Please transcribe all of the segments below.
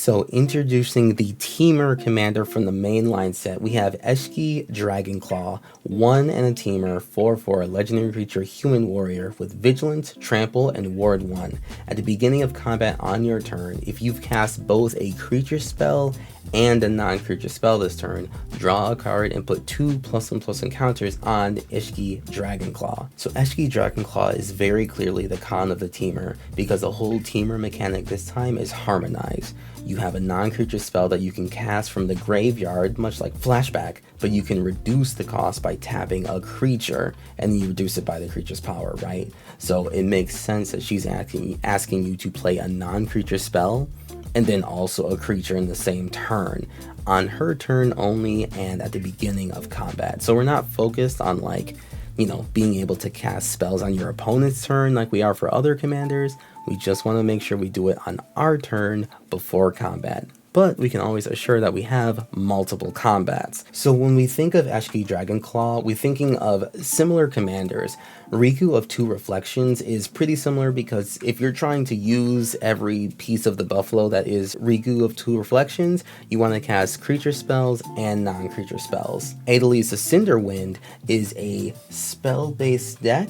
So introducing the Temur commander from the mainline set, we have Eshki Dragonclaw, 1 and a Temur, 4/4 legendary creature human warrior with Vigilance, Trample, and Ward 1. At the beginning of combat on your turn, if you've cast both a creature spell and a non-creature spell this turn, draw a card and put 2+1/+1 counters on Eshki Dragonclaw. So Eshki Dragonclaw is very clearly the con of the Temur, because the whole Temur mechanic this time is Harmonize. You have a non-creature spell that you can cast from the graveyard, much like Flashback, but you can reduce the cost by tapping a creature, and you reduce it by the creature's power, right? So it makes sense that she's asking you to play a non-creature spell, and then also a creature in the same turn, on her turn only and at the beginning of combat. So we're not focused on being able to cast spells on your opponent's turn like we are for other commanders. We just want to make sure we do it on our turn before combat. But we can always assure that we have multiple combats. So when we think of Eshki Dragonclaw, we're thinking of similar commanders. Riku of 2 Reflections is pretty similar, because if you're trying to use every piece of the buffalo that is Riku of 2 Reflections, you want to cast creature spells and non-creature spells. Adeliz the Cinderwind is a spell-based deck,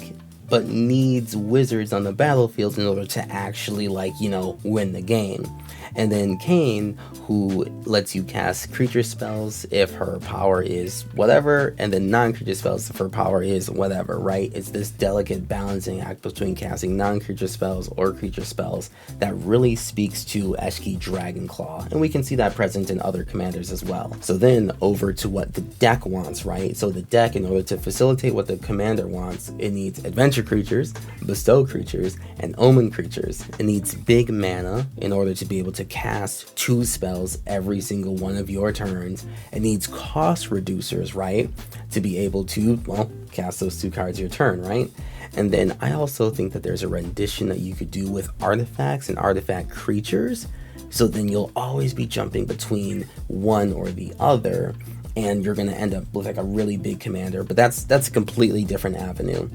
but needs wizards on the battlefield in order to actually win the game. And then Kain, who lets you cast creature spells if her power is whatever, and then non-creature spells if her power is whatever, right? It's this delicate balancing act between casting non-creature spells or creature spells that really speaks to Eshki Dragonclaw, and we can see that present in other commanders as well. So then over to what the deck wants, right? So the deck, in order to facilitate what the commander wants, it needs adventure creatures, bestow creatures, and omen creatures. It needs big mana in order to be able to cast 2 spells every single one of your turns. It needs cost reducers, right, to be able to, cast those 2 cards your turn, right? And then I also think that there's a rendition that you could do with artifacts and artifact creatures, so then you'll always be jumping between one or the other, and you're going to end up with a really big commander, but that's a completely different avenue.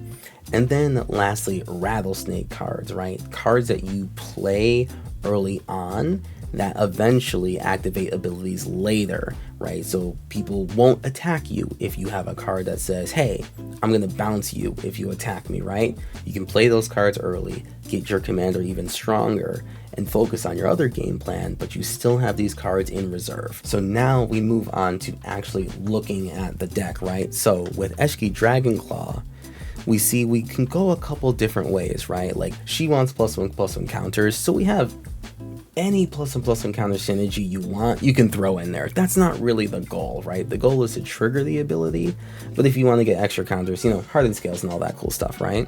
And then lastly, Rattlesnake cards, right? Cards that you play early on that eventually activate abilities later, right? So people won't attack you if you have a card that says, hey, I'm gonna bounce you if you attack me, right? You can play those cards early, get your commander even stronger, and focus on your other game plan, but you still have these cards in reserve. So now we move on to actually looking at the deck, right? So with Eshki Dragonclaw, we see we can go a couple different ways, right? Like, she wants +1/+1 counters, so we have any +1/+1 counter synergy you want, you can throw in there. That's not really the goal, right? The goal is to trigger the ability, but if you want to get extra counters, hardened scales and all that cool stuff, right?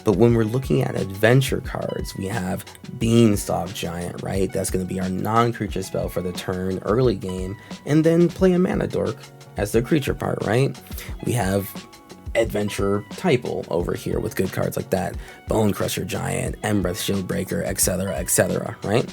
But when we're looking at adventure cards, we have Beanstalk Giant, right? That's going to be our non-creature spell for the turn, early game, and then play a Mana Dork as the creature part, right? We have Adventure Typal over here with good cards like that, Bone Crusher Giant, Embereth Shieldbreaker, etc., right?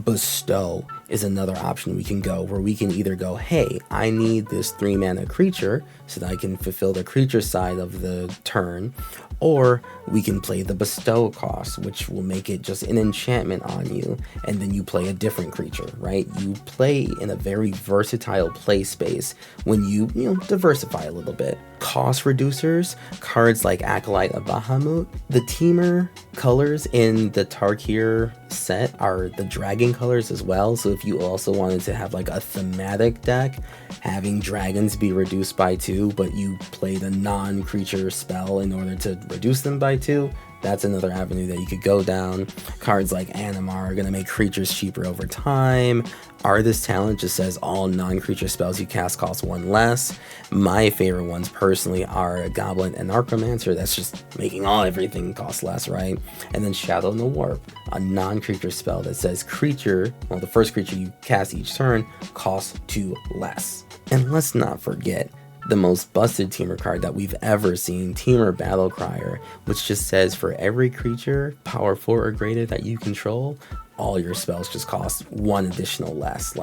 Bestow is another option we can go, where we can either go, hey, I need this 3 mana creature so that I can fulfill the creature side of the turn, or we can play the bestow cost, which will make it just an enchantment on you, and then you play a different creature, right? You play in a very versatile play space when you diversify a little bit. Cost reducers, cards like Acolyte of Bahamut. The Temur colors in the Tarkir set are the dragon colors as well, so if you also wanted to have a thematic deck, having dragons be reduced by 2, but you play the non-creature spell in order to reduce them by 2, that's another avenue that you could go down. Cards like Animar are going to make creatures cheaper over time. Artist Talent just says all non-creature spells you cast cost 1 less. My favorite ones personally are Goblin and Necromancer. That's just making everything cost less, right? And then Shadow in the Warp, a non-creature spell that says the first creature you cast each turn costs 2 less. And let's not forget the most busted Temur card that we've ever seen, Temur Battle Crier, which just says for every creature power 4 or greater that you control, all your spells just cost 1 additional less.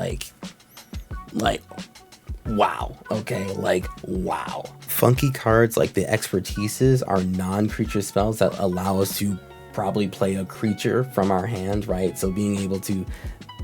Wow. Okay, wow. Funky cards like the Expertises are non-creature spells that allow us to probably play a creature from our hand, right? So being able to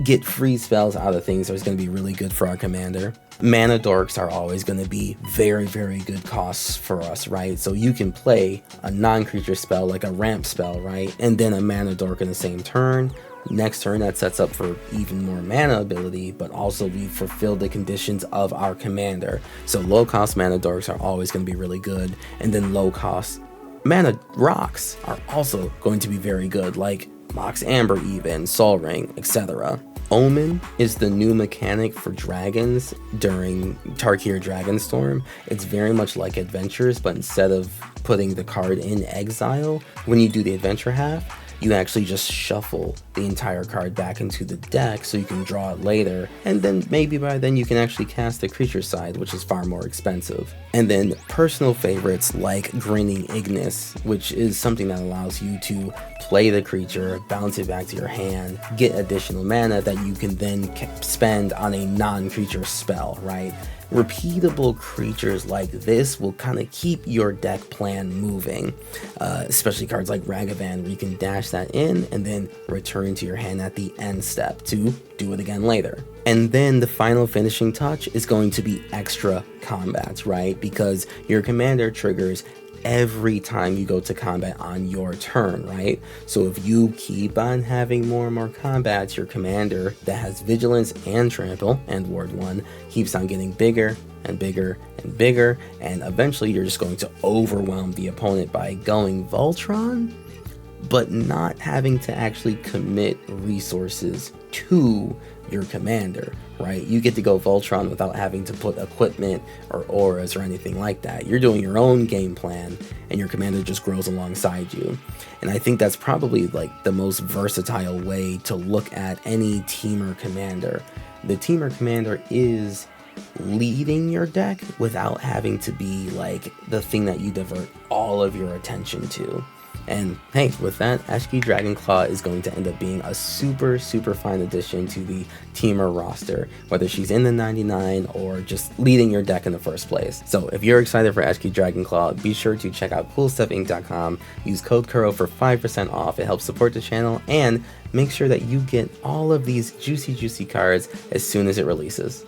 get free spells out of things is going to be really good for our commander. Mana dorks are always going to be very, very good costs for us, right? So you can play a non-creature spell like a ramp spell, right? And then a mana dork in the same turn. Next turn, that sets up for even more mana ability, but also we fulfill the conditions of our commander. So low cost mana dorks are always going to be really good, and then low cost mana rocks are also going to be very good, like Mox Amber even, Sol Ring, etc. Omen is the new mechanic for dragons during Tarkir Dragonstorm. It's very much like Adventures, but instead of putting the card in exile, when you do the adventure half, you actually just shuffle the entire card back into the deck so you can draw it later, and then maybe by then you can actually cast the creature side, which is far more expensive. And then personal favorites like Grinning Ignis, which is something that allows you to play the creature, bounce it back to your hand, get additional mana that you can then spend on a non-creature spell, right? Repeatable creatures like this will kind of keep your deck plan moving, especially cards like Ragavan, where you can dash that in and then return to your hand at the end step to do it again later. And then the final finishing touch is going to be extra combats, right? Because your commander triggers every time you go to combat on your turn, right? So if you keep on having more and more combats, your commander that has vigilance and trample and ward 1 keeps on getting bigger and bigger and bigger, and eventually you're just going to overwhelm the opponent by going Voltron, but not having to actually commit resources to your commander, right? You get to go Voltron without having to put equipment or auras or anything like that. You're doing your own game plan and your commander just grows alongside you. And I think that's probably like the most versatile way to look at any teamer commander. The teamer commander is leading your deck without having to be like the thing that you divert all of your attention to. And hey, with that, Eshki Dragonclaw is going to end up being a super, super fine addition to the teamer roster, whether she's in the 99 or just leading your deck in the first place. So if you're excited for Eshki Dragonclaw, be sure to check out CoolStuffInc.com, use code Kuro for 5% off. It helps support the channel, and make sure that you get all of these juicy cards as soon as it releases.